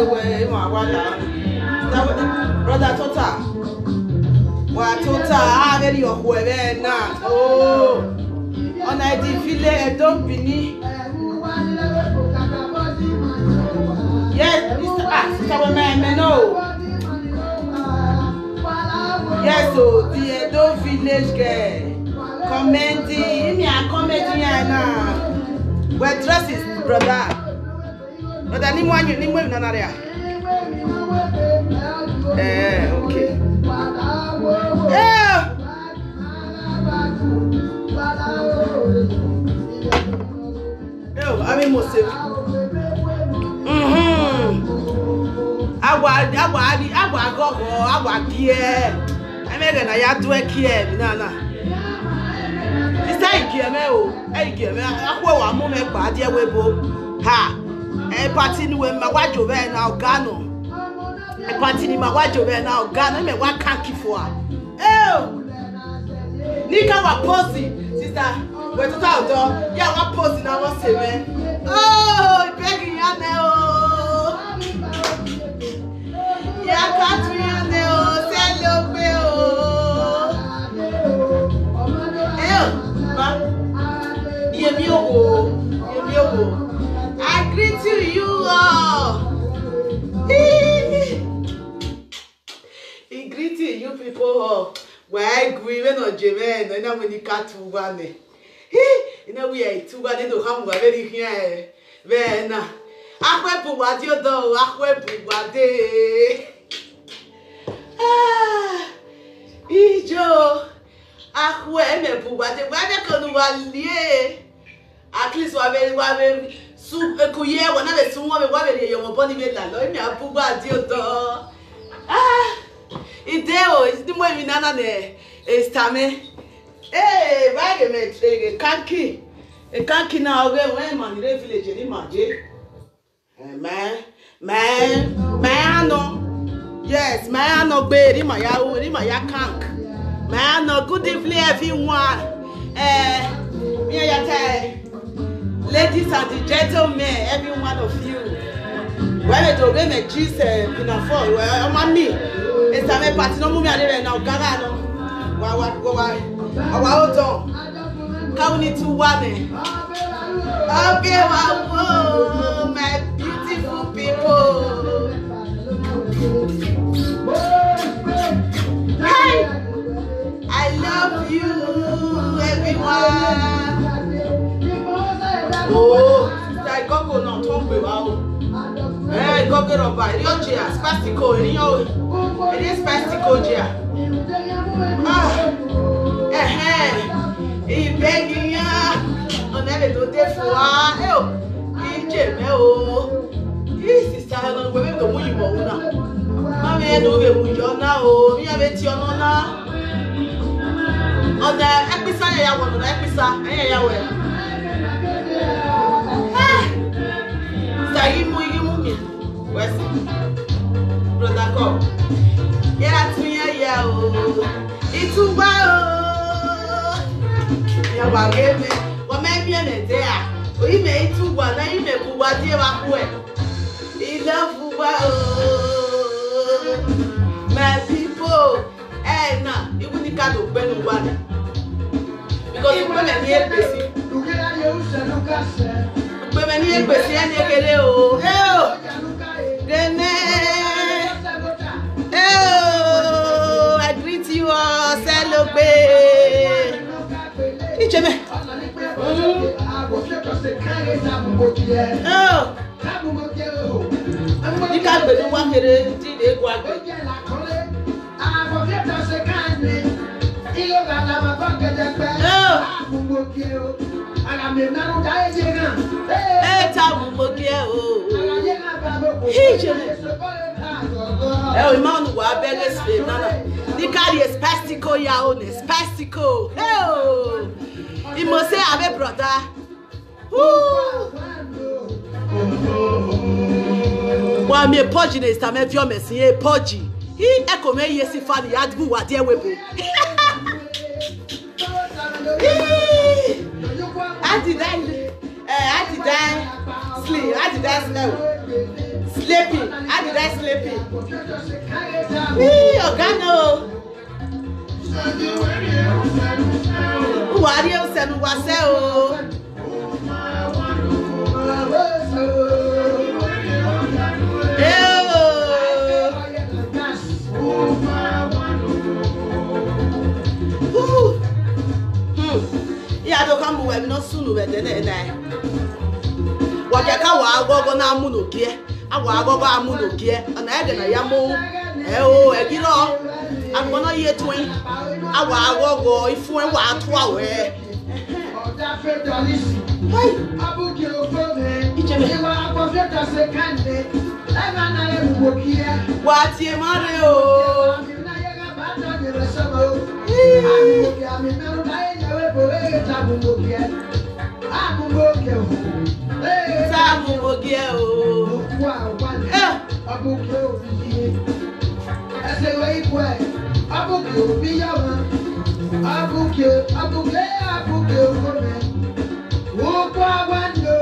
way, my brother Tota. What Tota, I very your way now. Oh, on I defile don't be. Yes, Mr. Sister man, no. Yes, so the Edo village girl. Commenting, yeah, commenting now. Where dresses, brother. But I need one, you need one another. Okay. Yeah. Oh, I mean, most I make an I do a kid, Nana. It's like Giamel, I go a moment, but dear Webo. Ha! A party when my wife over now, Gano. A party in my wife over now, Gano, and what can't keep for. Oh! Nika wa posy, sister. We're to tell door. Yeah, what posy now was saying. Oh, begging ya now. Yeah, can't we know? Say look, I greet you all. He greeted you people all. Why grieving on Jemen? And now when you got to one, you know we are too bad to come very here. Then I went what you do. I went what day. Ah, Ijo. Ah, where me put what the weather can do. At least we soup a couillère, one of the small your body made like a puba deal. Ah, it's the way we nana there. It's time. Eh, right, a canky now. When man, the village in Image. Man, no. Yes, man, no baby, my cank. Man, no good evening, everyone. Ladies and the gentlemen, every one of you. When I told them a cheese in a fall, well, I'm me. It's a party no movie now, Garano. Our own come into one. Okay, wow, my beautiful people. Hi, I love you, everyone. Oh, I got go on top about. Eh, go get up by your chair, spastico, it is spastico chair. Ah, he begging ya on every day for oh, he came, oh, this is Saharan, we're going to move you now. Mammy, I know you now, we have it on now. On the episode, I want the episode, eh, West brother come. Yeah, to me, yeah, oh, it's too bad. Yeah, well, give me. What maybe I'm there. We made too bad. Now you may put what you are going. He love my people. Eh, nah, you wouldn't get to bend one because you want to hear busy. Women here, but oh, oh, I greet you all, celebrate. Oh, you can't be one here, oh, Emmanuel, I beg you, Nana. The carry is pastico, ya own is pastico. Oh, he must say, I'm a brother. Well, me a podgy is time if you're messing a podgy. He echo me, yes, if I had who are dear with me. I did that sleep, I did that slow. Sleeping. How did I sleeping? Organo. Who are you? Said who was there? Yeah, don't come away. Not soon. We're then. Wakeka wa agogo na amunokie awa agogo amunokie ana ege na yamo o egiro agbono ye twin awa agogo ifu en wa ato awe hey abuki ofome iwa akofeta se kande ega na ye bukie watie mare o na yega bata de resabo abuki ami meru na ye we bowe tabukie abuki o Samu ogie o. Abuke obi. Ese we ikwe. Abuke obi yawa. Abuke okome. Wo kwa wando.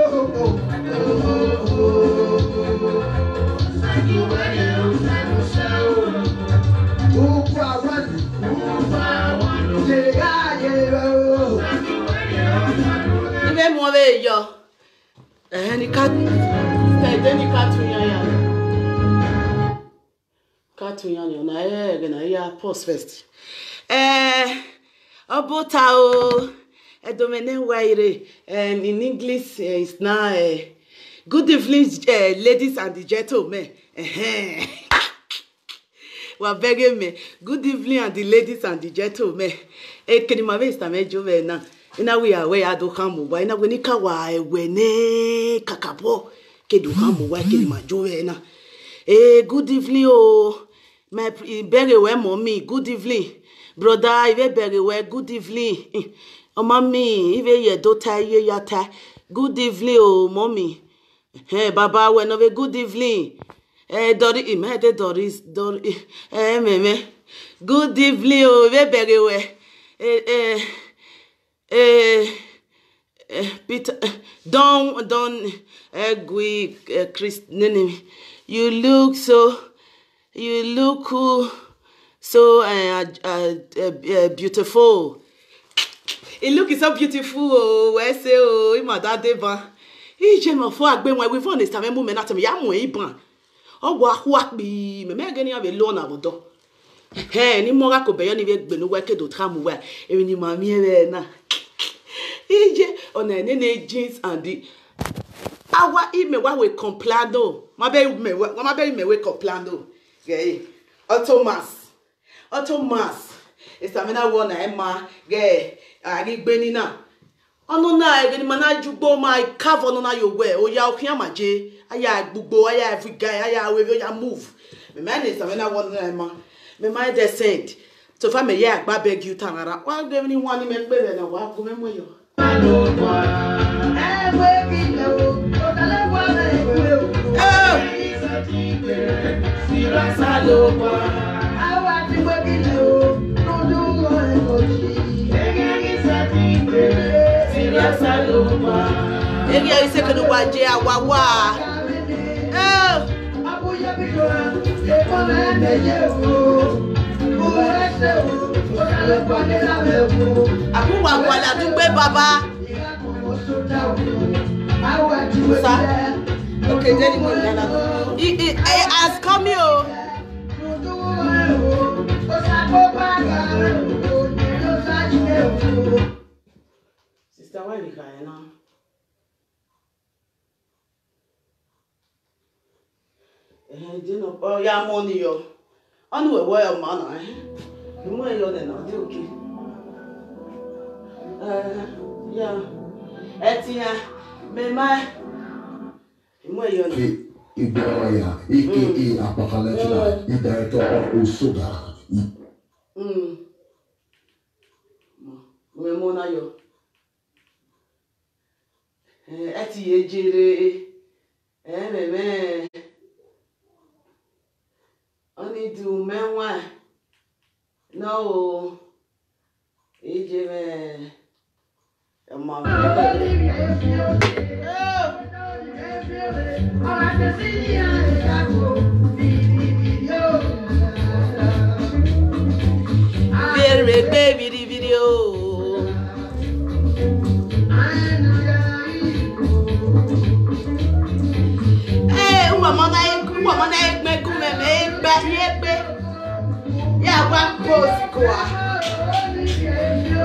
Wo kwa wando. Ibe mo be yo. Ni katu yanya na ya post first obota o edomene waire and in English is now good evening ladies and gentlemen wa begging me good evening and the ladies and the gentlemen kenima be stamejo be na ina we are where do come wa ina we ni ka wa ewe ne kakabo ke do come wa ke ma jo we na good evening oh my bere we mommy good evening brother ibe bere we good evening oh mommy ibe ye daughter ye yata good evening oh mommy baba we no good evening Dori imede Doris meme good evening oh ibe bere we Peter, don't Chris, you look so beautiful. It looks so beautiful. Oh, I say, oh, my dad, Deva. He came for a ben when we found this time. Moment at me, I'm way ban. Oh, what be me getting a loan out do. Hey, any more I could be any bit below work to come where even in my mere na. On any jeans and the our email what we complando. My baby me we complando. Yeah. Automas. It's a mina one Emma. Yeah. I need Benina. Oh no, I get manage go my cover on your way. Oh ya okiyama je. Aya gbugbo aya every guy aya we ya move. Me man is a mina one Emma. Me my descent. So if I may yeah, I beg you tangara. Well, give me one me baby na wa go me mo yo. Baba. Okay, then he has come here. Sister, why you crying now? Oh, yeah, money yo. I know a way of man. You might know that now, okay. Yeah. Etia, me my. Ibrahim, Apocalypse, Director Usuga. Mona yo. Eti ejere. Me. Only do men no. Ejere. Baby video. Hey, woman, I make yeah, one post go.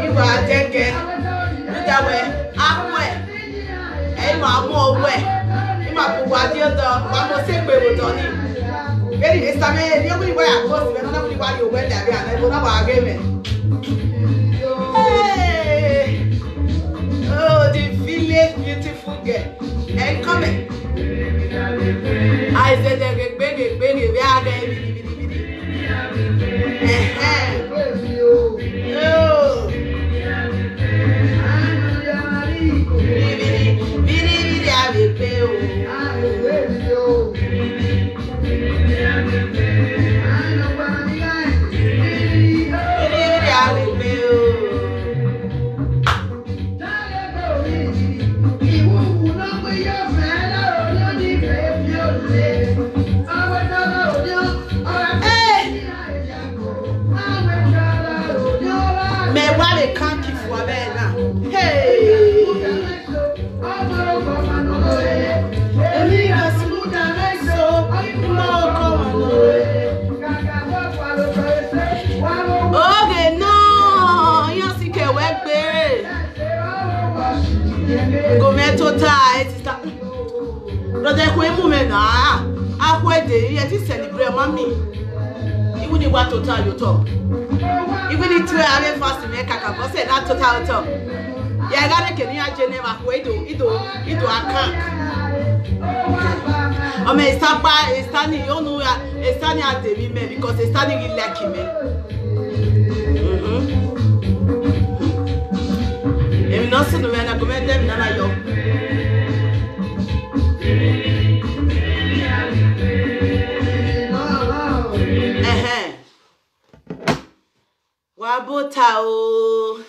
You are taking that way. I'm way. And my more way. You might be what the other one more sick way with Tony. Very it's time. The only way I was, and nobody while you went there, and I will not again. Hey, oh, the village beautiful girl. Hey, come in. I said, baby, we are there. Celebrate mommy. Even if what total you talk. Even if 2 hours fast to make a cup, say that total talk. Yeah, that can you actually never wait to it a can't. I mean, stop by standing, you know, standing at the women because they're standing in lucky me. If not, so when I commend them, none of you. Wabota o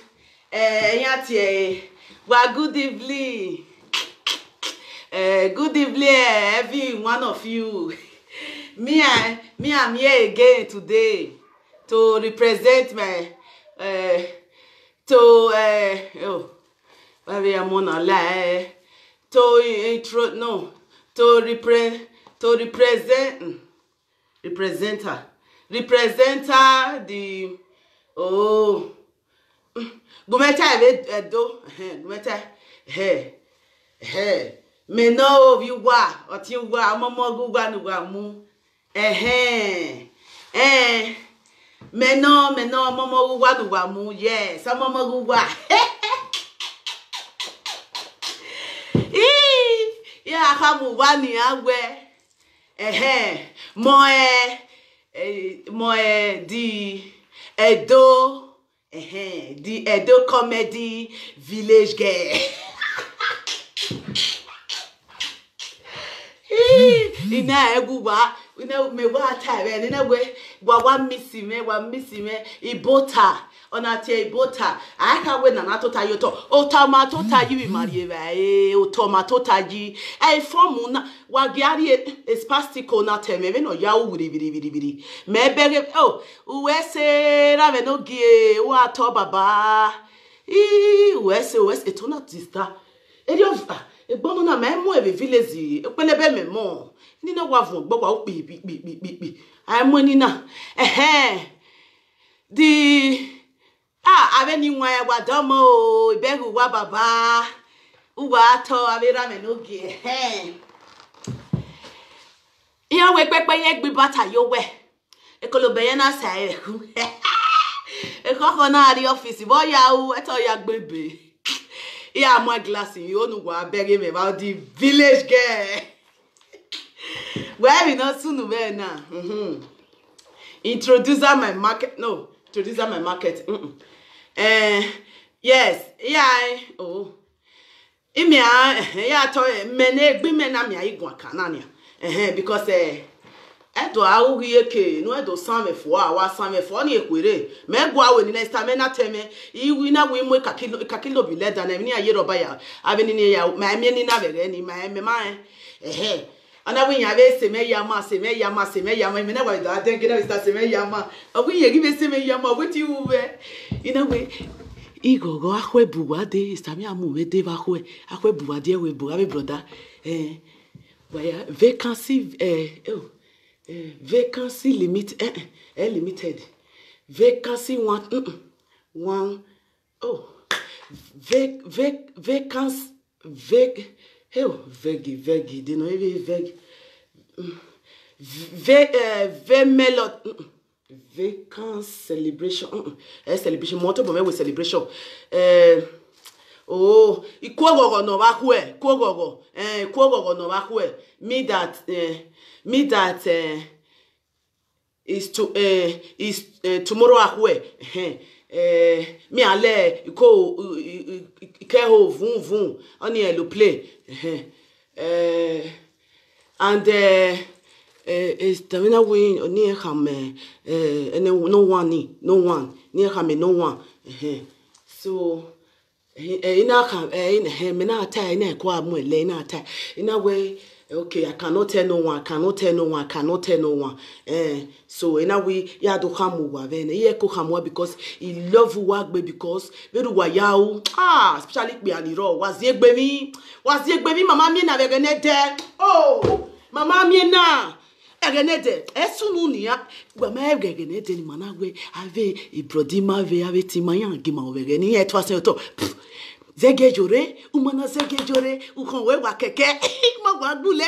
yati wa good evening every one of you. Me I'm here again today to represent my representer the oh gumeta do gumeta me know of you wa oti wa momo gugwa nu wa mu me no momo gugwa nu wa mu yes momo gugwa yeah hamu wani agwe the Edo comedy village girl. Ina eguwa, me wa time, ina we wa missing me, ibota. Onate ibota. I can win an atota yoto. O tomato taji marieva, o tomato taji. I form wa giari is pastico na teme, no yau biri. Me beg oh, uese rave no gie, wa to baba. Uese, it not sister. Ediova, a bonona memo every village, pelebe memo. Nina wavon, boba bi. I'm winning now. The aveni nwa wa domo ibegu wa baba uwa to avera menogi iya we pepe ye gbe bata yo we ekolobe ye na sa eku ekoko na ri office bo ya u eto ya gbebe iya mo glass you onu wa beg me about the village girl where we not soon we na introduce my market yes, yeah, oh. Imia, yeah, toy mene, women, I'm ya iguacanania. Because Edo augie ke no edo same fo awa same fo ni ekwere me gwa we ni next time na teme iwi na we mwe kakilo bi leda na ni aye roba ya abeni ni ya ma me ni na bere ni ma me ma ana we ya be se me ya ma me na wa da den gina se me ya ma awi ye give se me ya ma wetin u be ina we igogo akwe buwa de sami amu we de ba akwe buwa de we buwa be brother waya vacancy vacancy limit limited vacancy one vacancy vague they know even vague vacant celebration celebration moto bo me we celebration oh ikogogo no ba ku ikogogo no ba ku me that is tomorrow akwe me ale ko ke ho vun oni e lo play and is tamina we oni e ham no one ni ham no one so ina kam me na atai na ko amu ele na atai ina we okay I cannot tell no one so ina we ya do hamu wa ve ye ko hamu because he love work because beru wa ya o especially pe aniro was ye gbe mi mama mi na ve ne de mama mi na egenede esunu ni ya gba ma egenede ni mana we ave ibrodima ve ave ti mayan gima overe ni e to ase to zegejore umana zegejore ukon we wa keke ma gba dule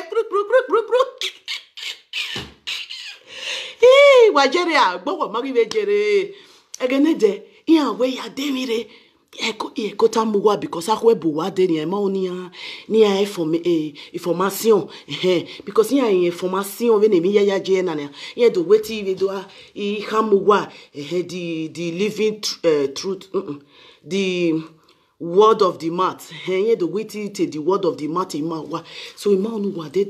wajere agbowo maribe jere egenede iya we ya demire eko tamuwa because akwe buwa de ni ma oni ya information because ya information we mi ya je na ya do wetin we do I hamuwa the living truth the word of the mouth ya do wetin the word of the mouth in ma so ma onu wa de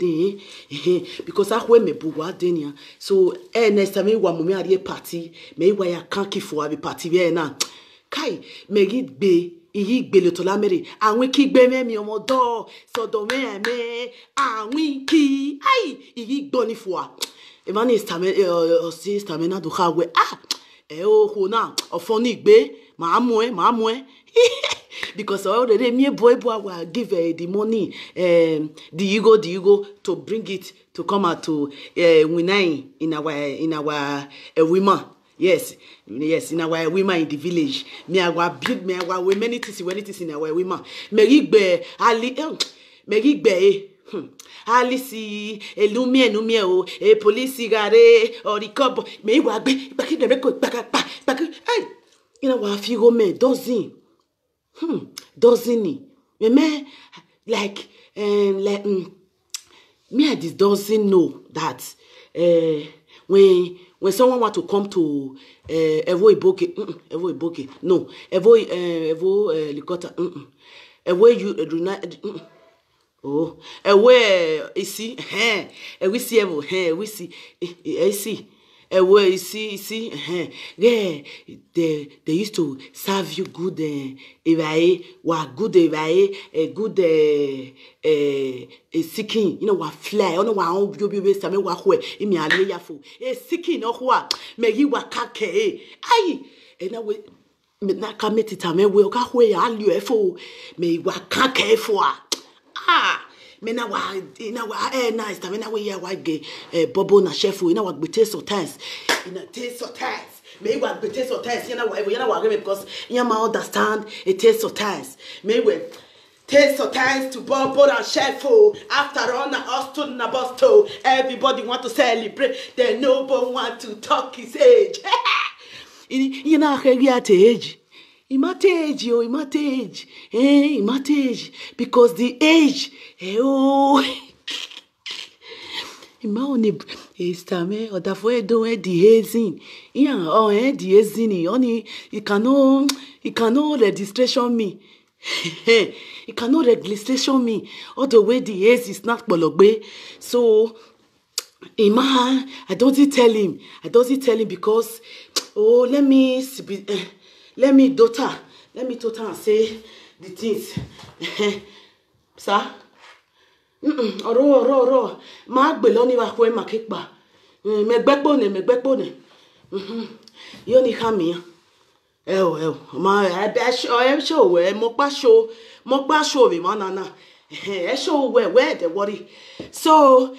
because akwe me buwa de ni so next time wa mo mi ari party me wa ya kan ki fo abi party be na kai megi gbe iyi gbe le to la mere awin ki gbe me mi omo do sodo me awin ki ai iyi gbo ni fo Emani sister me na do ha we ho na ofo ni gbe ma mu e because already me boy will give the money the ego to bring it to come out to winai in our women. Yes, in our women in the village. Me our build me our women it is in our women. Merigbe Alice elumie o police gare or the cop me wa gbe back the record back hey you know what figo me dozen me like me I just doesn't know that when someone want to come to Evo Iboke no Evo Likota Evo you oh Evo isi we see Evo we see Ewo see yeah they used to serve you good evae wa good evae a good seeking you know wa fly ono wa on bi same wa ho e mi ale ya fo seeking no ho a me yi wa kake ai na we me na ka metita me we ka ho ya ali e fo me wa kake fo me na wa nice time na we ya wa ge bobo na chef we na wa gbete sometimes in a taste sometimes me wa gbete sometimes you na wa because you ma understand it taste sometimes me we taste sometimes to bobo and chef after all na us to na bus to everybody want to celebrate then nobody want to talk his age you know at age Imatage, because the age, Imagine is time or that way doing the hazing. Yeah, the hazing. Only it cannot registration me. It cannot registration me. All the way the haze is not bologbe. So Ima, I don't tell him. I don't tell him because, oh, let me daughter and say the things. Sir? Oro. Ma gbeloni wa kwe makekba. Megbekbone. You ni kami. Ma I show we mokpa show we manana. Show where the worry. So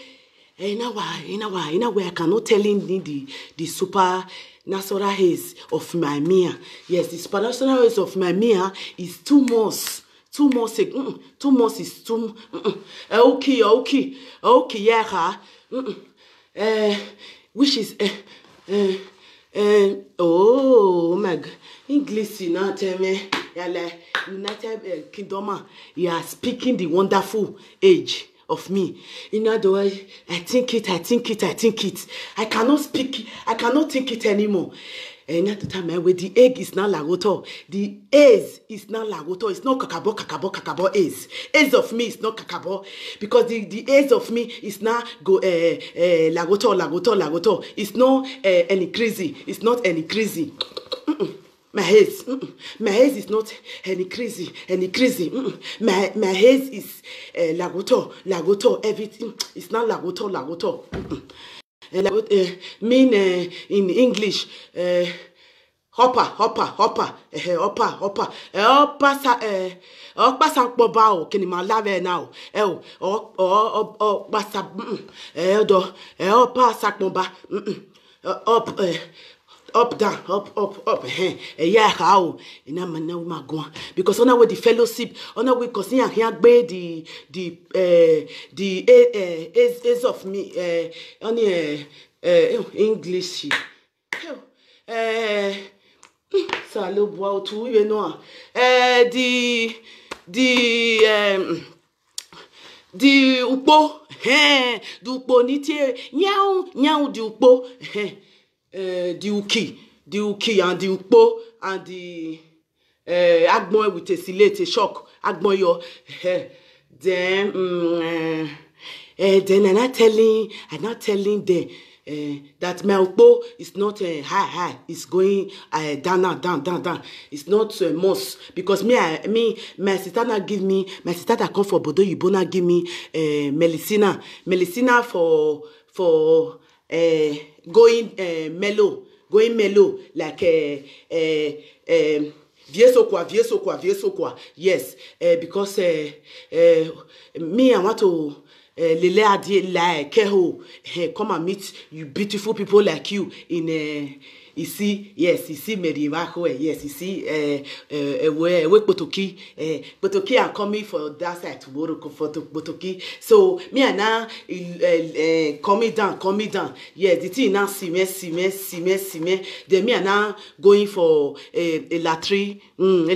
in a way, I cannot tell him the supernatural haze of my Mia. Yes, the supernatural haze of my Mia is 2 months. 2 months. 2 months is too. Okay, yeah. Which is oh my God. English, you know, tell me, United Kingdom, you are speaking the wonderful age of me. In other words, I think it. I cannot speak, I cannot think it anymore. And at the time when the egg is not lagoto, the ace is not lagoto, it's not kakabo ace. Ace of me is not kakabo because the ace of me is not go lagoto. It's not any crazy. It's not any crazy. My haze is not any crazy. My haze is lagoto. Everything is not lagoto. Mean in English, hopper. Sang bobao, can you lave now? Basa, up, down, up, yeah, how? And I'm now my go because on with the fellowship, on we consider here be the is of me, on English. Salo bois tout, you know, the upo, du bonite, nyau du upo, the uki and the upo and the agbon with a silate shock, agbon yo, then I'm not telling them that my upo is not high, it's going down. It's not most because my sister not give me, my sister that come for Bodo Yibona give me Melicina for going mellow like viesokwa. Yes, because me I want to lele adi like keho come and meet you beautiful people like you in you see Medieval, yes, you see where Potoki are coming for that side tomorrow for Potoki. So me and now coming down. Yeah, the thing now see me. Then me and now going for a latri. Me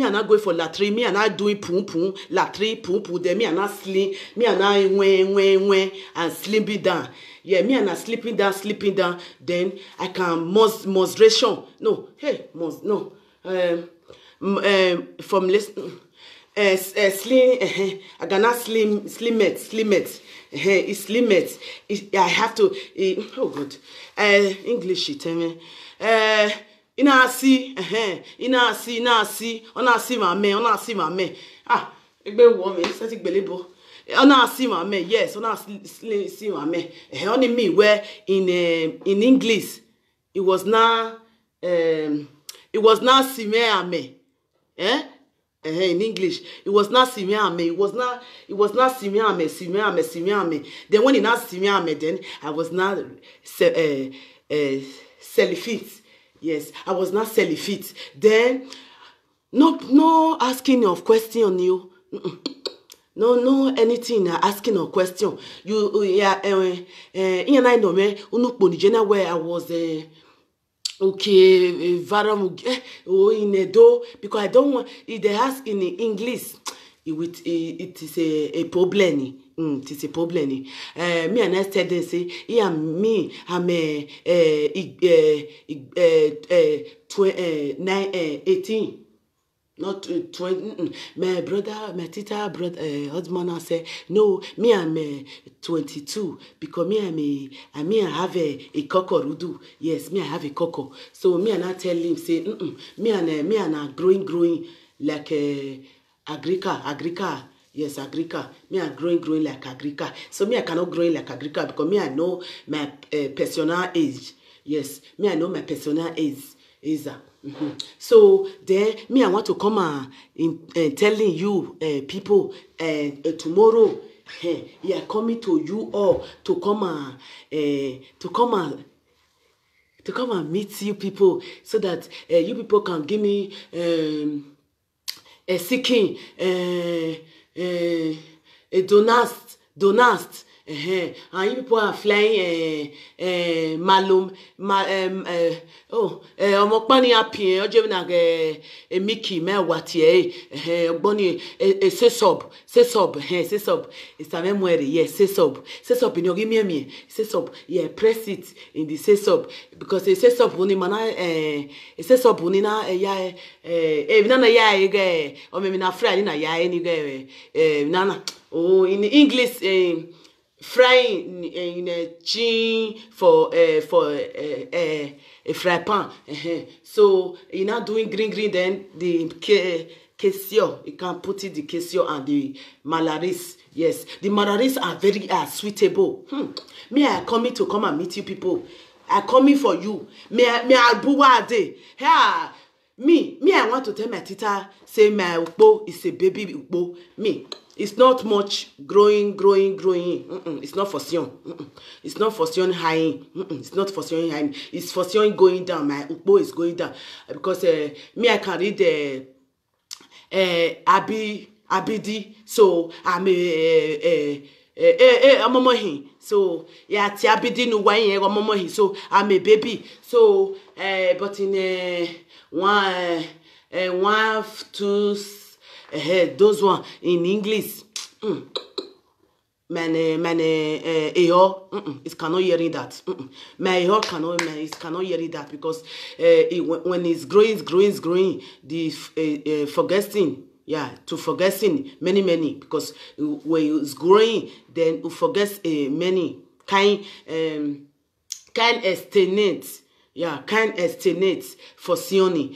and now going for latri. Me and now doing pum latri. Then me and now slim. Me and now when and slimming down. Yeah, me and I sleeping down. Then I can moderation. No, hey, no. From listen, slim. I cannot slimmate. It's slimmate. I have to. Oh God. English. Tell me. Ina see. Ona see my man. Ah, egbe wo me. Seti gbelebo. Ona see my man, yes. Ona see my man. Only me where in English it was not see me. In English it was not see me. It was not see me. Then when it not see me, then I was not self-fit. Yes, I was not self-fit. Then no asking of question on you. No anything asking a question. You in I know me unukponijena where I was okay in Edo because I don't want if they ask in English it is a problem. It is a problem. Me and I said they say yeah me I'm 18. Not 20. My brother, my tita brother, husband say, no, me I'm 22 because me I have a coco rudu. Yes, me I have a coco. So me and I tell him say, me and I growing like agrica. Yes, agrica. Me are growing like agrica. So me I cannot grow like agrica because me I know my personal age. Yes, me I know my personal age. So then me I want to come telling you people tomorrow yeah coming to you all to come and meet you people so that you people can give me seeking a donast. And you people are flying ọmọpani happy oje na Mickey me watie ogboni say sub it's a memory yes say sub in your give me say sub yeah press it in the say sub because say sub oni mana say sub oni na ya na ya ge o me na friend na ya ni ge nana oh in English frying in a chin for a fry pan. So you're not doing green, then the quesio, you can put it the quesio and the malaris. Yes, the malaris are very suitable. Me, I coming to come and meet you people. I coming for you. Me, I buwade. Yeah. Me, I want to tell my tita, say my ukbo is a baby ukbo. Me. It's not much growing. It's not fusion. It's not fusion high. It's not fusion high. It's fusion going down. My ukbo is going down because me I can read the Abidi. So I'm a so yeah, Abidi no wine. So I'm a baby. So but in one, two. Those one in English, it cannot hearing that. My cannot hearing that because when it's growing, the forgetting, yeah, to forgetting many because when it's growing, then you forget many kind estimate, yeah, kind estimate for Sioni.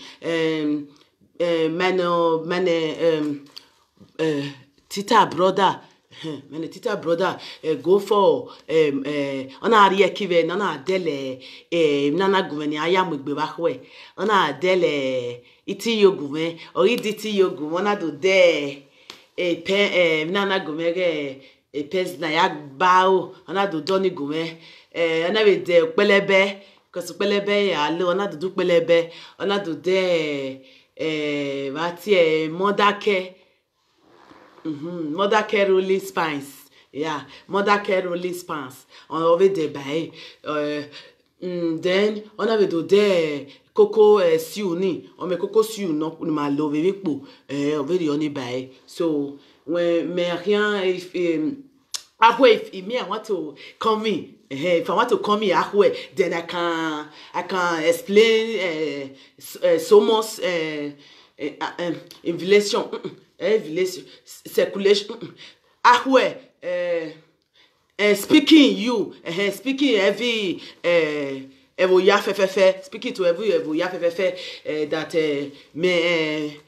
Tita brother go for ona ari ekive nana dele nana gumeni aya mugbe bakwe ona dele iti yogume or iditi yogu ona do de nana gumege pes na ya bao ona do doni gume ona be de pelebe because pelebe ya lo ona do pelebe ona do de mother care rolling spines. Yeah, mother care rolling spines. On over there by then on avait do there coco siuni on me coco siu no ma love po over the only by so when me rien if me I want to come in. If I want to come here halfway, then I can explain so much inflation, circulation halfway. Speaking you, speaking every speaking to every that me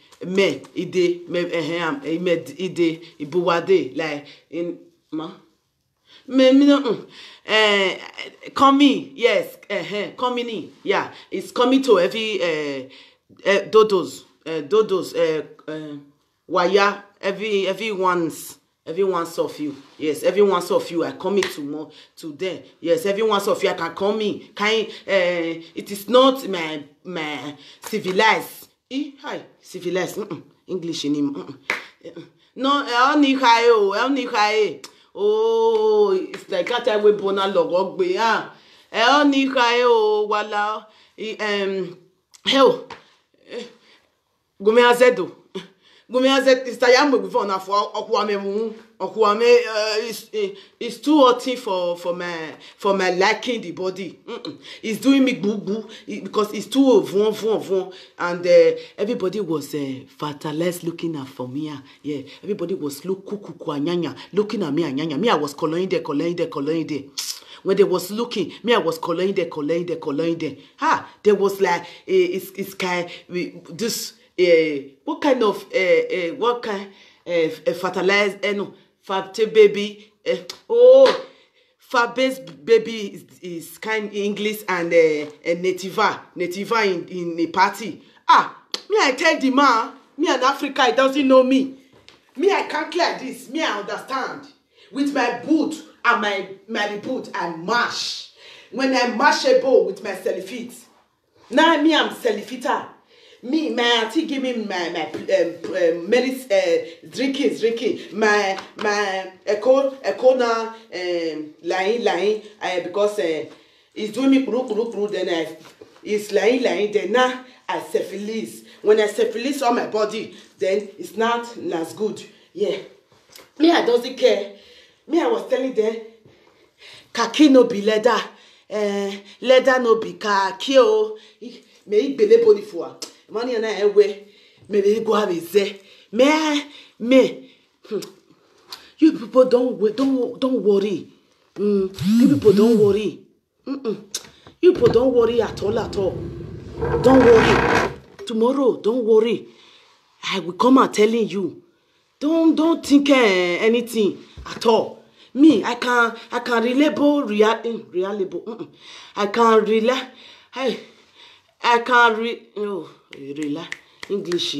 ide ibuwade like in ma. Coming, yes, coming in, yeah, it's coming to every dodos, wire, everyone's of you, yes, everyone's of you are coming to them, yes, everyone's of you I can come in, it is not my civilized, hi, civilized, English in him, no, only high. Oh, it's like that time we born a log be ah. Only wala hell. Gume azedo. Gumiaze is tayamwe before na for okuame is too hot for my liking the body. It's doing me boo boo because it's too von and everybody was fertilized looking at for me. Yeah, everybody was looking at me anyanya. Me I was coloring there. When they was looking, me I was coloring there. There was like it's kind this. What kind of fertilized no fab baby fab-based baby is kind English and nativa in a party. Me I tell the man, me and Africa, he doesn't know me. Me I can't clear this. Me I understand. With my boot and my boot I mash. When I mash a bowl with my cellulite. Now me I'm cellulite. Me, my auntie give me my drinking. My echo now lying because it's doing me kuru then it's lying then now I syphilis. When I syphilis on my body, then it's not as good. Yeah. Me I doesn't care. Me I was telling them khaki no be leather. Leather no be khaki oh. Me bele body for. Money and I away. Maybe go have it. Me. You people don't worry. You people don't worry. You people don't worry at all. Don't worry. Tomorrow, don't worry. I will come out telling you. Don't think anything at all. Me, I can reliable. I can rely. I can rely English.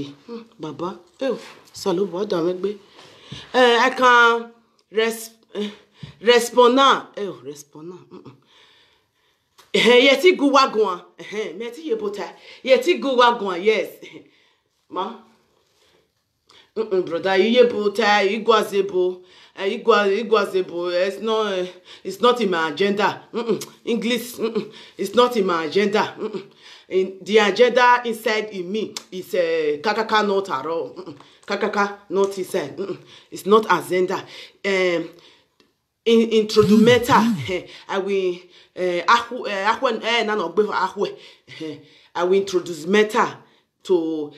Baba. Salut, what do I can respond. Yeti go wagwan. Meti yebota. Yeti go wagwan. Yes. Ma. Brother, you yebota. You gwazebo. It's not in my agenda. English. It's not in my agenda. In the agenda inside in me is kakaka not at all. Kakaka not inside. It's not agenda. Introduce meta. I will I will introduce meta to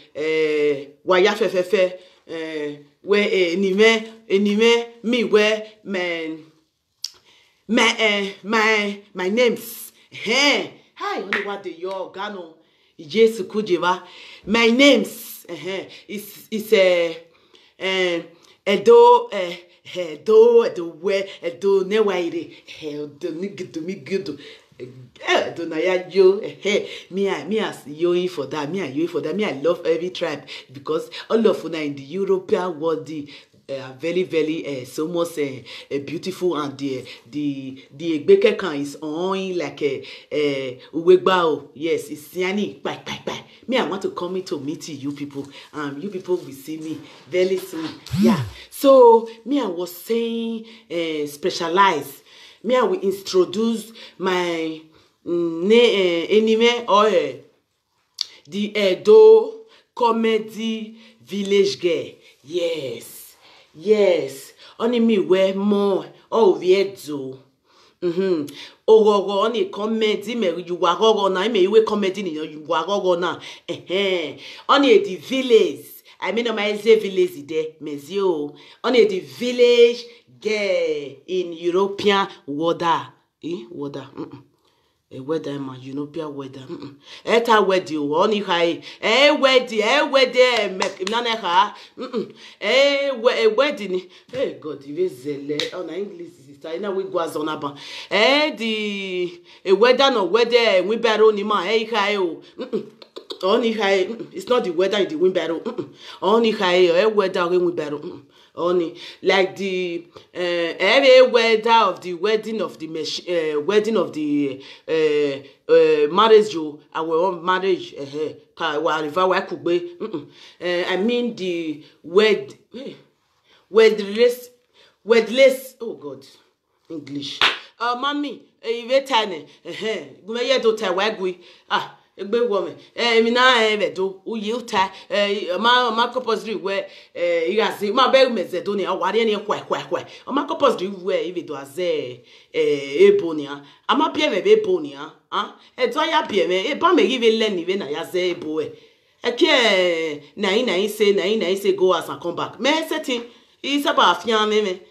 waya fefefe where anime me where my names. Hi, only what the yo gano Jesu kujeva. My names is Edo newaire Edo nigdo me good. Edo na ya yo me as yo for that. Me I love every tribe because all of una in the European world are very so much beautiful and the Egbeke is on like Uwegbao. Yes, it's Siani. Bye. Me, I want to come to meet you people. You people will see me very soon. Yeah. So me, I was saying specialize. Me, I will introduce my anime or the Edo comedy village girl. Yes. Only me wear more. Oh, Viedzo. Oh, only comedy me you wagogo na me you comedy ni you wagogo na. Only the village. I mean my village there, mezio. Only the village girl in European weather. Weather. Weather ma European weather. Eta weather oni kai. Weather nana ha. Wedding. God, you zele. On English is na we go on aba. The weather no weather we baro ni ma kai o. Oni kai. It's not the weather in the wind battle. Oni kai weather we battle. Only like the every weather of the wedding of the marriage our own marriage I mean the wedless oh God English mommy tiny gume ye do tai wagui egbe woman mi na be do uyi uta ma compulsory we igazi ma be mezedo ni awari ni kwa o ma compulsory we ibe do aze ebo ni ama pie me be ebo ni e do ya pie me e ba me give le ni we na ya ze ebo eke na say go as and come back me setting is about afian me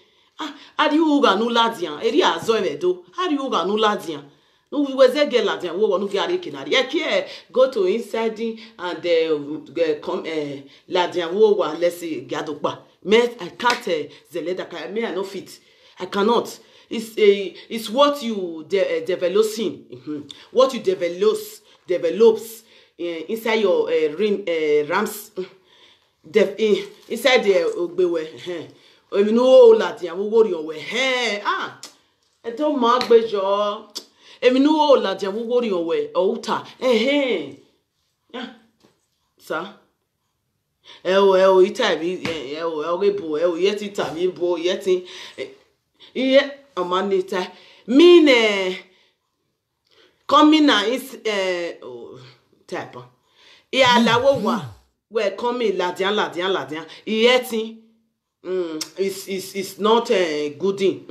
adi uga nu ladian eri azo e do adi uga nu ladian no we was get ladian wo wonu gari kinari eke go to inside and come ladian wo wa let's say gadopa me I can't zeleda ka me I no fit I cannot it's what you developing what you develops inside your rams inside the ogbewe emi no ladian wo wori owe e don ma gbejo emi no ladian wo wori owe outa sa o ita bi o rebo yeti ta mi bo yeti iye omanita mine coming na is type ya lawo wa we coming ladian yeti it's not a good thing.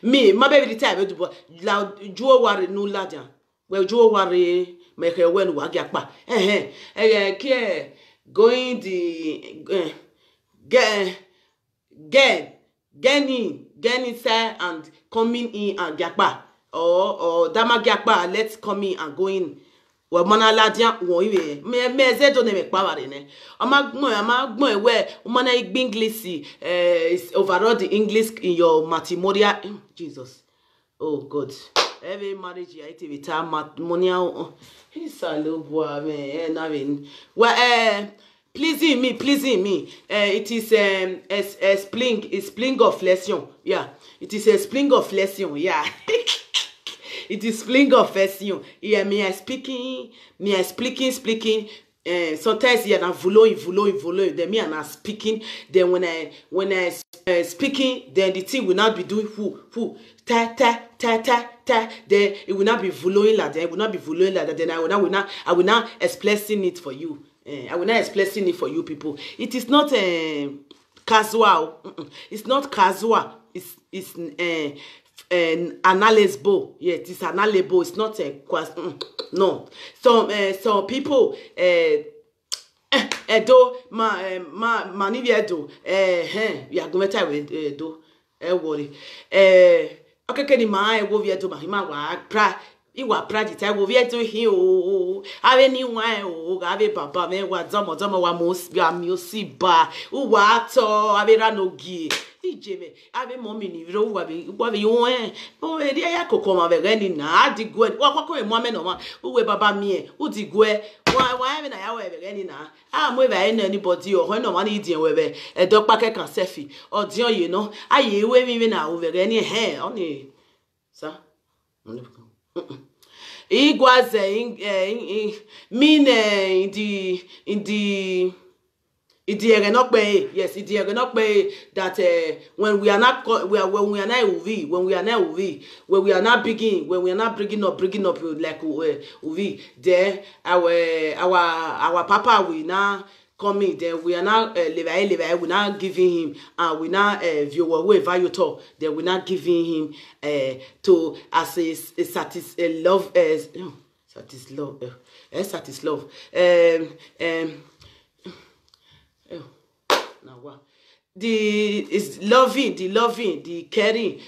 Me, my baby, the type of Joe worry no ladian. Well, Joe worry make her when we get back. Care going the get inside and coming in and get back. Or dama get back, let's come in and go in. Well, mana ladian won iwe me ze do ne me pa ware ne amagbon we mana English is overall the English in your matrimonial Jesus. Oh God, every marriage you it with matrimonial is a low boy me na win well pleasing me it is a spring of lesson, yeah, it is a spring of lesson, yeah. It is spring of lesson. Yeah, me I speaking. Sometimes yeah, na vouloir. Then me and I speaking. Then when I speaking, then the thing will not be doing who ta. Then it will not be vouloir like that. It will not be vouloir like that. Then I will not expressing it for you. I will not expressing it for you people. It is not casual. It's not casual. It's analyzable. Yeah, it is analyzable. It's not a no. So people edo ma ni edo we are going to with edo worry okay ni ma e wo vi edo ma wa pra iwa project I wo vi edo hin o ave ni wan o ave baba me wa zomo wa mo si ba u wa to ave ranogi ijeme ave mommy ni ro wa be yon o eri ya kokoma ma be ni na adigwe wa kwako e mo ame no ma uwe baba mi e u digwe wa ave na ya we be ni na mo be any anybody o ho no ma ni dien we be edo pa ke kan selfie o dion ye no aye we mi na o be ni oni sa igwaze mean in the yes, in the that when we are not bringing up like uvi, then our papa will now coming, then we are now levi we now giving him and we now viewer value talk, then we now giving him to as a love now what the loving, the caring,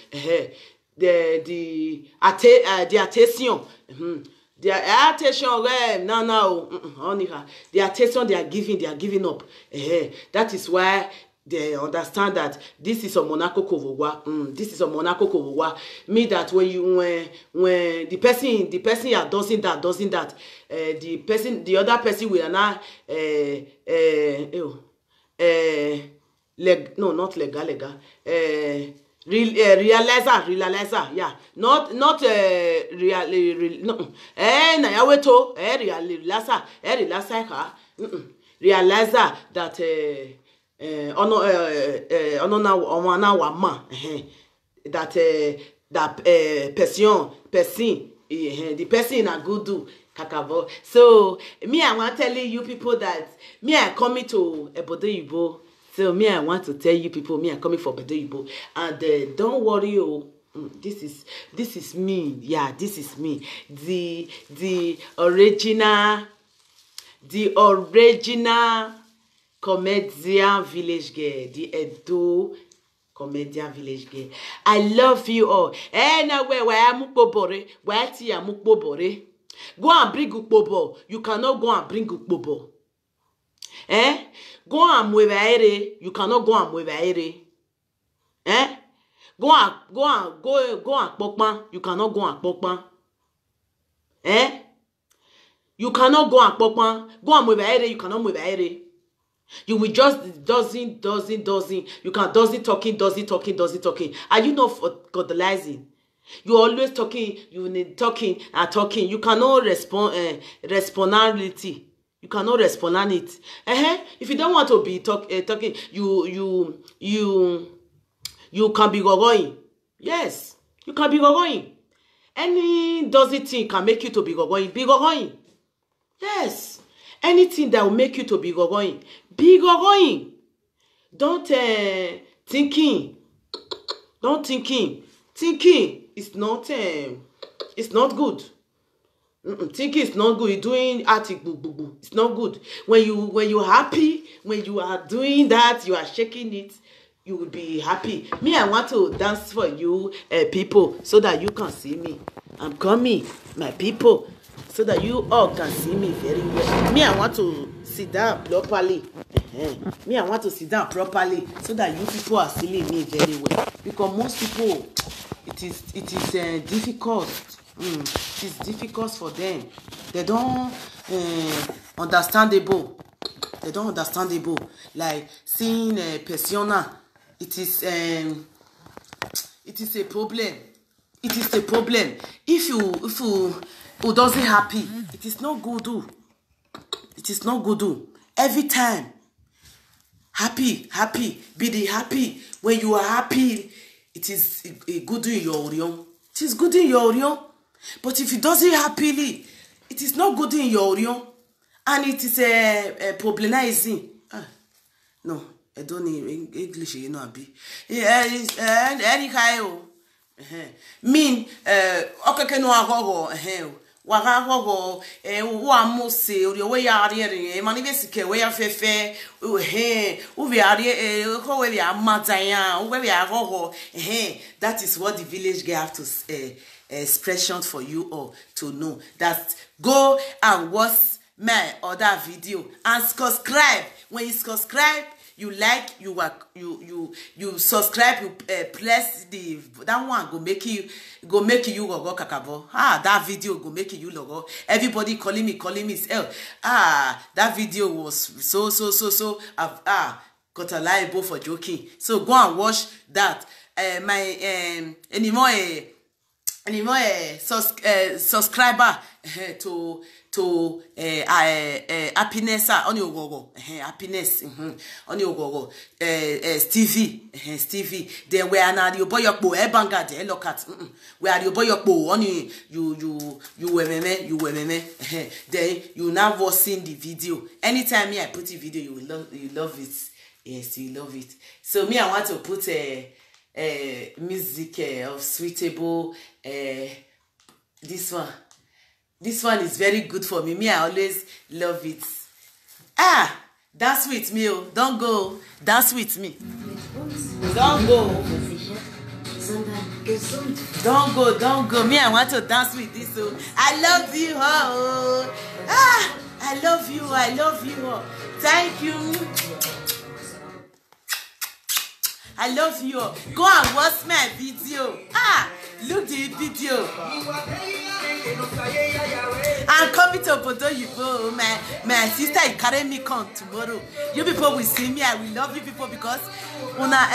the attention, the attention no the attention they are giving up, that is why they understand that this is a Monaco Kovowa. This is a Monaco Kovowa. Me that when the person are doing that, the other person will not not legal. Realizer, yeah, not really no. Na yawe to realizer that that person the person in a good do Kakabo. So me, I want telling you people that me, I coming to Obodo Oyibo. So me, I want to tell you people, me, I coming for Obodo Oyibo, and don't worry, oh. This is me. Yeah, this is me. The original comedian village girl, the Edo comedian village girl. I love you all. Anywhere where I'm ukbobore, where ti am ukbobore. Go and bring ukbobo. You cannot go and bring ukbobo. Go and mwevaere. You cannot go and mwevaere. Go and pokpan. You cannot go and pokpan. You cannot go and pokpan. Go and mwevaere. You cannot mwevaere. You will just dozen. You can dozen talking. Are you not fertilizing? You always talking. You need talking and talking. You cannot respond. Respondability. You cannot respond on it. If you don't want to be talking, you can be going. Yes, you can be going. Any dozen thing can make you to be going. Be going. Yes. Anything that will make you to be going. Be going. Don't thinking. Don't thinking. Thinking is not good. Thinking is not good. You're doing article. It's not good. When you're happy, when you are doing that, you are shaking it, you will be happy. Me, I want to dance for you people so that you can see me. I'm coming, my people, so that you all can see me very well. Me, I want to sit down properly. Me, I want to sit down properly so that you people are seeing me very well. Because most people, it is difficult. It is difficult for them. They don't understandable. They don't understandable. Like seeing a persona, it is a problem. It is a problem. If you doesn't happy, it is not good. It is not good. Every time, happy, be the happy. When you are happy, it is good in your orion. It is good in your orion. But if it doesn't happily, it is not good in your orion. And it is problemizing. No, I don't need English, you know, be. Any kind mean, okay, no, wagago wa mose ori we ya ari manivesike we ya fefe we ari ko we ya matanya we ya gogo that is what the village girl have to expression for you all to know. That go and watch my other video and subscribe. When you subscribe, you like, you subscribe, you press the that one go make you go kakabo. That video go make you logo. Everybody calling me that video was so got a liable for joking. So go and watch that. My anymore subscriber to happiness on your gogo happiness on your gogo Stevie then we are now your boy your boy ebanga de look at we are your boy your boy on you then you now watching the video. Anytime me I put a video, you love it. Yes, you love it. So me I want to put music of suitable this one is very good for me. I always love it. Dance with me. Don't go. Dance with me. Don't go. Don't go. Me, I want to dance with this. I love you all. I love you all. Thank you. I love you all. Go and watch my video. Look the video. I'm coming to Obodo Oyibo. My sister is carrying me come tomorrow. You people will see me. I will love you people because una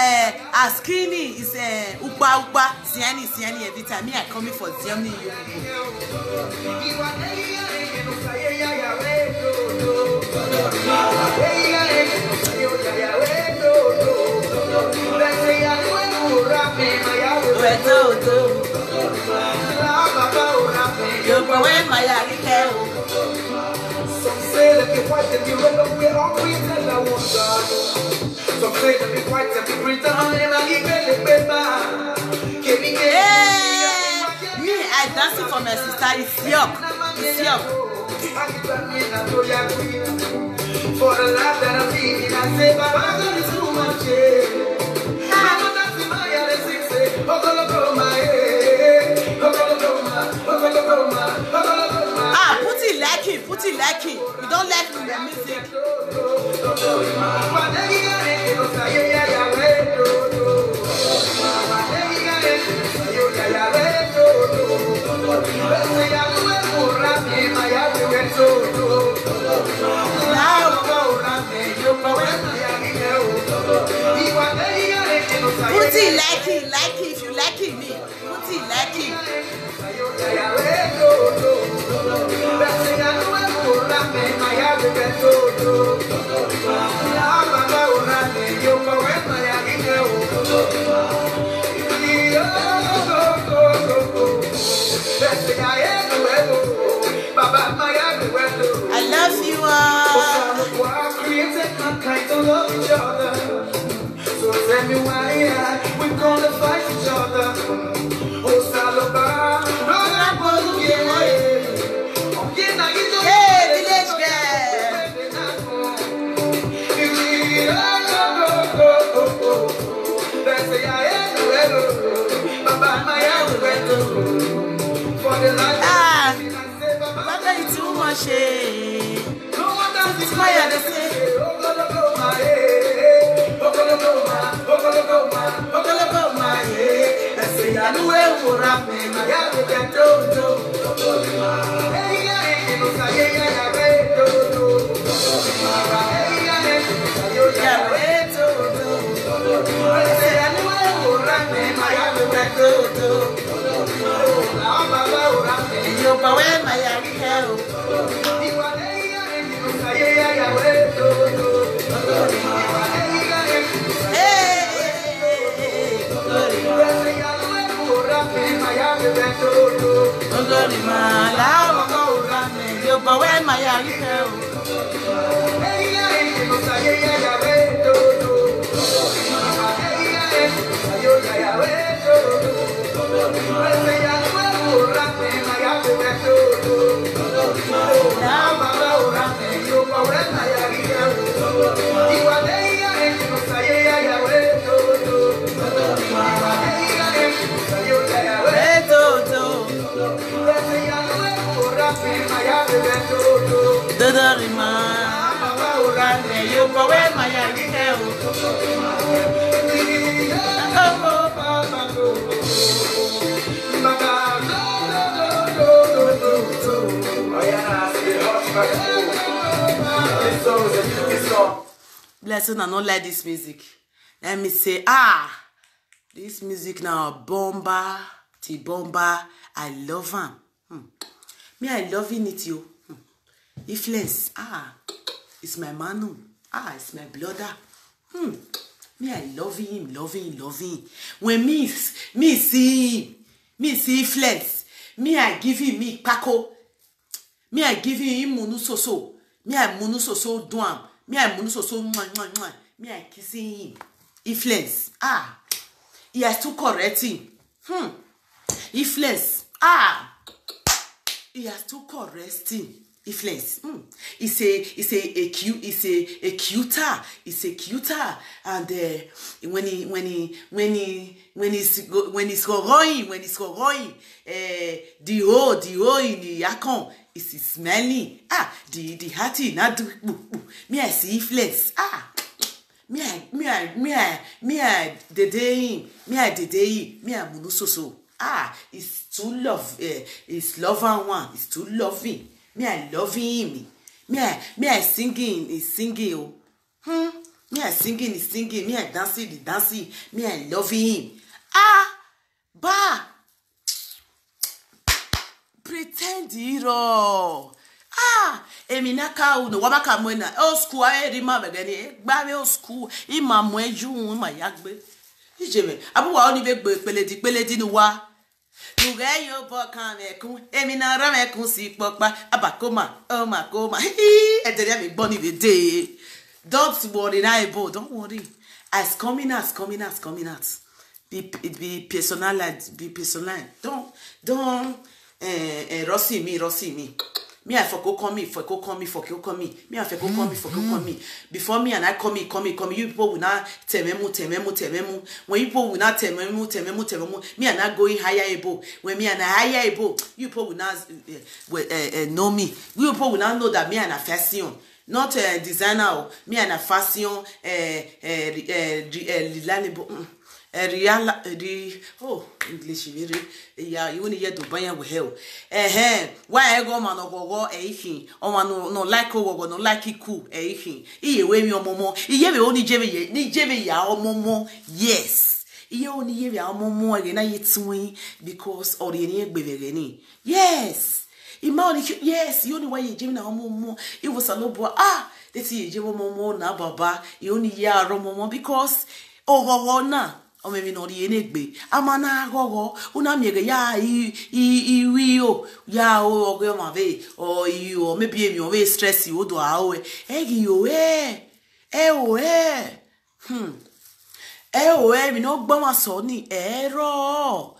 skinny is upa siani every time. Me I coming for Germany. You people. white and be red, we're all green and I want God. Some say to be white and be green, and never give it a paper. Me, I dancing for my sister. It's yuck. It's yuck. For the life that I'm feeling, I say, Baba, I got too much. Put it like it. You don't like the music. Put it like it, if you like it, me. Put it like it. I love you all. Created mankind to love each other. So tell me why we're gonna fight each other. Oh, Salaba, no, I'm gonna get away. Hey, village Baba, it's too much. It's my Blessing, I don't like this music. Let me say, this music now, bomba, T-bomba, I love him. Me, I loving it, you. Influence, it's my manu. It's my brother. Me, I loving him. When me see influence, me, I give him me Paco. Me, I give him munu soso. Me, I munu soso duam. Me, I munu soso mwah. Me, I kissing him. Influence, he has to correct him. Influence, he has to correct him. Influence, It's a cuter, and when he's going, the hole in the yakon is smelling. The hearty not me, I see influence. Me I the day munu so. It's too love. It's lover one. It's too loving. Me I love him. Me I singing. Is singing. Me I singing. Is singing. Me I dancing. Me I love him. Ba. Pretend hero. Eminaka uno wabaka mwena. School remember gani. Gba school. Ima mweju ima yagbe. Ijeme. Abu wa oni be peledi no wa. Nuga yo boka mekun, emina ra mekun si pokpa, abakoma, oh makoma. Eteria me born in the day. Don't worry, Naibo, don't worry. It's coming out, it's coming out, it's coming out. Be personalized, be personalized. Don't Rossi me. Me I for call me. Me I for call me. Before me and I come. You people will not tememu. When you people will not tememu. Me and I going higher able. When me and I higher able, you people will not know me. You people will not know that me and I fashion. Not designer. Me and a fashion. English very you only hear to buy with hell. Why I go man go o man no like go no like it cool iye we mi omomo iye we only jebe ya omomo yes iye only ye ya omomo again na yetun because ori ni egbevere ni yes yes you only why you jebe na omomo it was a lobo this ye jebe omomo na baba you only ya omomo because na o me no ri enegbe amana gogo una miege ya iwi o ya o ogo ma ve o you maybe emi o we stress you do awe egi o mi no gbo ma so ni ero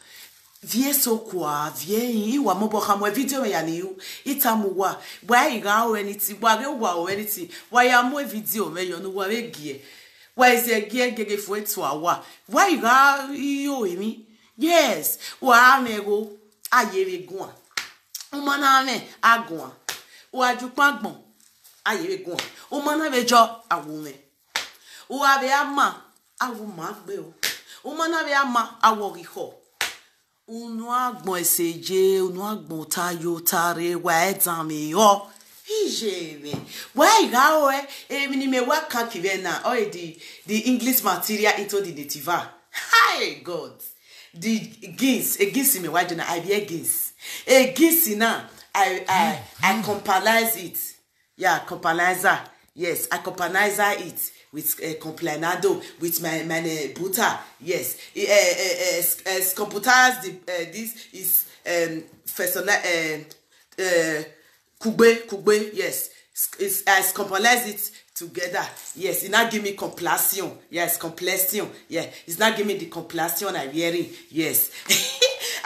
vie so kwa vie iwa mo bo kamo video ya ni u itamuwa wa iga o eniti wa ge wa o eniti wa ya mo video me yo no wa we gie. Why is there gege for it to our? Why you me? Yes, wa mego ayere gwan. Umana me agwan. Wa jupagbon ayere gwan. Umana bejo awume. Wa be ama awuma gbe o. Umana be ama aworiho. Unu agbon eseje, unu agbon tayo tare wa exam yo. Why go me work na or the English material into the native. Hi God. The gins me why don't I be a gins. A gins na I compilize it. Yeah, compilizer. Yes, I compilizer it with compilado with my butter. Yes. Computers this is Kugbe, yes. It's compiled it together. Yes, it not give me completion. Yes, completion. Yeah, it's not give me the completion I'm wearing. Yes.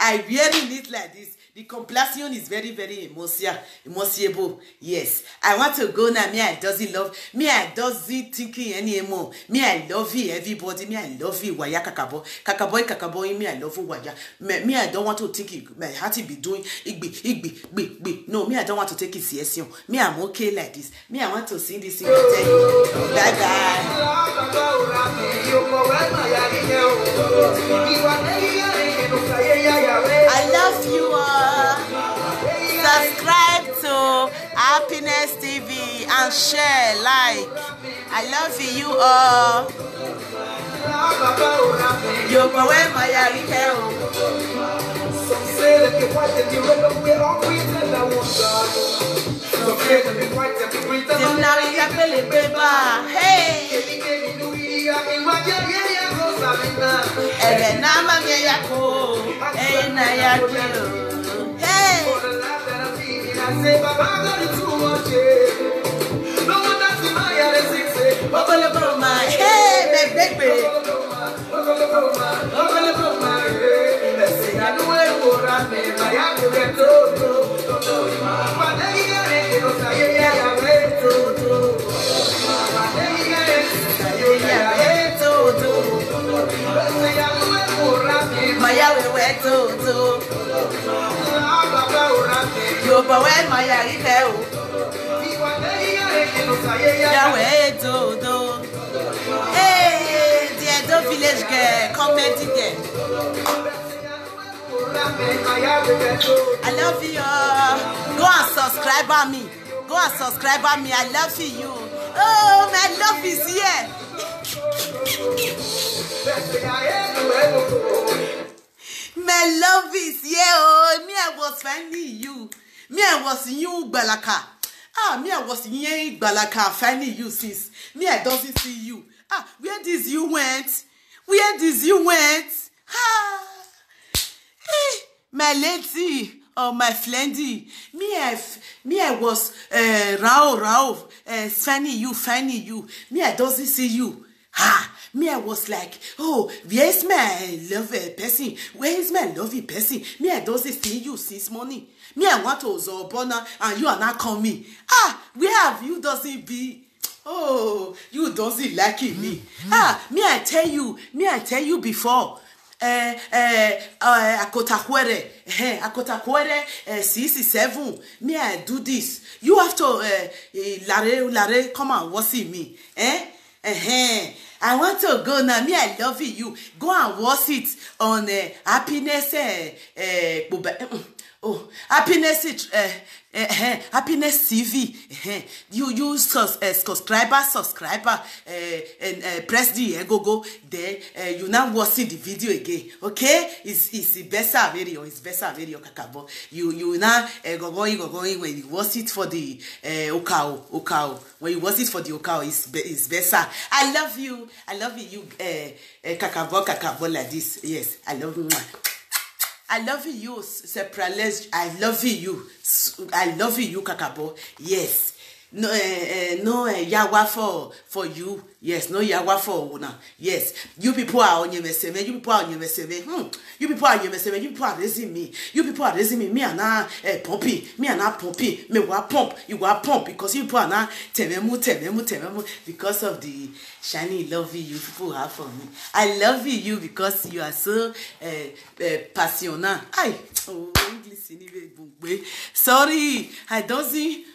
I'm wearing it like this. The completion is very, very emotional. Yes. I want to go now. Me, I doesn't love. Me, I doesn't thinking anymore. Me, I love you, everybody. Me, I love you. Waya kakabo. Kakaboy, me, I love you. Waya. Me, I don't want to think it. My heart be doing igbi. No, me, I don't want to take it seriously. Me, I'm okay like this. Me, I want to sing this thing and tell you. Bye I love you all. Subscribe to Happiness TV and share, like. I love you all. Yo, but where my some say that you white and you red, we're all pretend I want God. Some say that you white and you pretend I want God. Hey! Ebe na mami yako, na yako. Hey. Hey, baby. Yo, but when my hey, the Edo village girl, comment again. I love you. Go and subscribe on me. I love you. Oh, my love is here. My love is here. Oh, me, I was finding you. Me, I was you, Balaka. Me, I was in Balaka finding you since. Me, I doesn't see you. Where did you went? my lady or my flendy, me I was Rao, finding you. Me I doesn't see you. Ha! Me I was like, oh, where is my love person? Where is my loving person? Me I doesn't see you since morning. Me I want to Zobona and you are not coming. Ah, where have you doesn't be? Oh, you doesn't like me. Me I tell you before. Akotakwere 67. Me I do this. You have to Lare come and watch me. I want to go now. Me I love you. Go and watch it on happiness happiness TV. You subscriber and press the go there. You now watching the video again. Okay, it's better video. It's better video, kakabo. You now go going when you watch it for the okao. When you watch it for the okao, it's better. I love you, kakabo like this. Yes, I love you. I love you, Seprales. I love you, kakabo. Yes. No, yawa for you. Yes, no yawa for una. Yes, you people are on your message. You people are on your message. You people are on your message. You people are raising me. Me are not pumping. Me are not pumping. Me wa pump. You wa pump because you people are not tememu because of the shiny love you people have for me. I love you because you are so passionate. English anyway. Sorry, I don't see.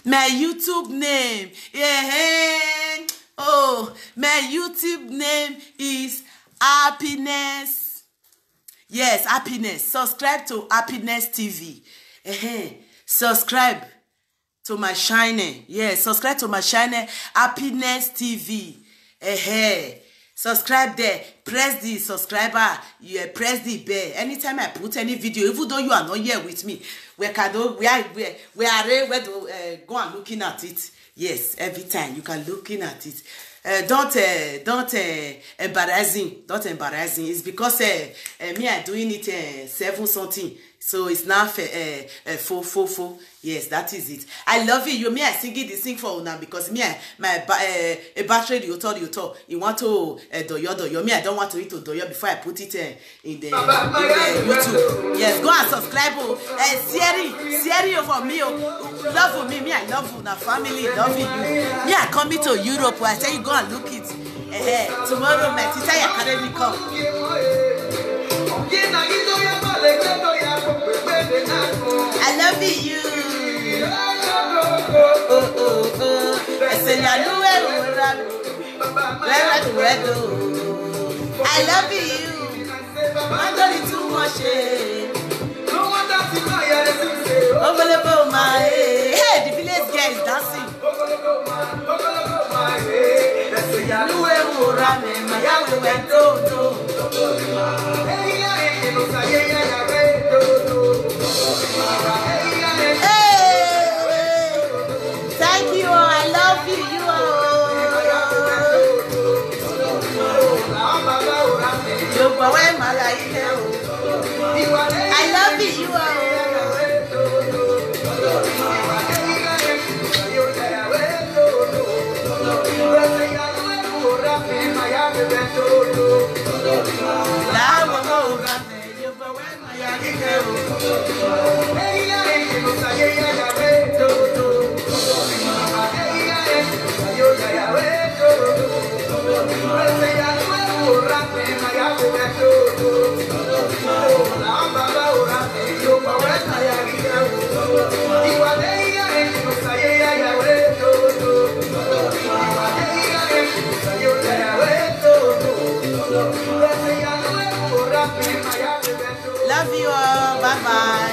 My YouTube name, my YouTube name is Happiness. Yes, Happiness. Subscribe to Happiness TV. Subscribe to my channel. Yes, subscribe to my channel, Happiness TV. Subscribe there. Press the subscriber. Press the bell. Anytime I put any video, even though you are not here with me, we are go and looking at it. Yes, every time you can looking at it. Don't embarrassing. Don't embarrassing. It's because me I doing it 7 something. So it's now 4. Yes, that is it. I love you. Me I sing for now because me my battery you told you want to doyo. Me I don't want to eat to doyo before I put it in the YouTube. Yes, go and subscribe. Siri for me. Love me. Me I love you. Now family love you. Me I coming to Europe. I tell you go and look it. Tomorrow my teacher academy come. I love you. I love you. I'm going too much. Overlap my hey, the village girl is dancing. Thank you. I love you. I love you. Love you all. Bye-bye.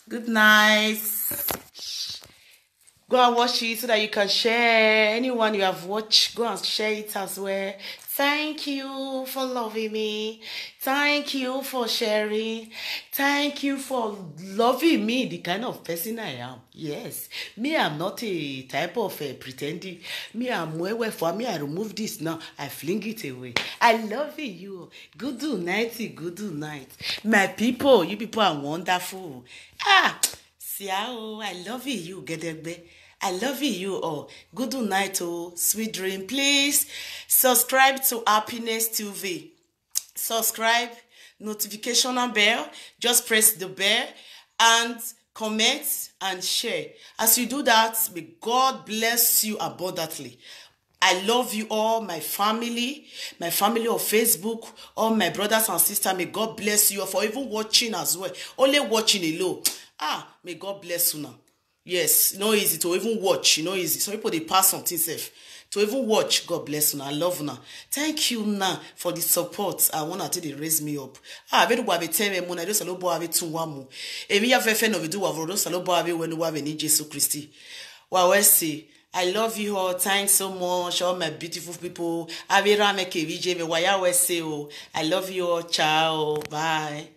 Good night. Go and watch it so that you can share. Anyone you have watched, go and share it as well. Thank you for loving me. Thank you for sharing. Thank you for loving me, the kind of person I am. Yes. Me, I'm not a type of pretending. Me, I'm way for me. I remove this now. I fling it away. I love you. Good night. Good night. My people, you people are wonderful. Siao, I love you, Gedegbe. I love you all. Good night, oh, sweet dream. Please subscribe to Happiness TV. Subscribe, notification and bell. Just press the bell and comment and share. As you do that, may God bless you abundantly. I love you all, my family of Facebook, all my brothers and sisters. May God bless you for even watching as well. Only watching alone. May God bless you now. Yes, no easy to even watch, no easy. Some people, they pass something safe. To even watch, God bless you now. I love you now. Thank you now for the support. I want to they raise me up. Very well, I tell me, I just allow boy to one. Emi ya fefe no vidu wa vrodo salo boy when we ni Jesus Christi. Well, see. I love you all. Thanks so much, all my beautiful people. I love you all. Ciao. Bye.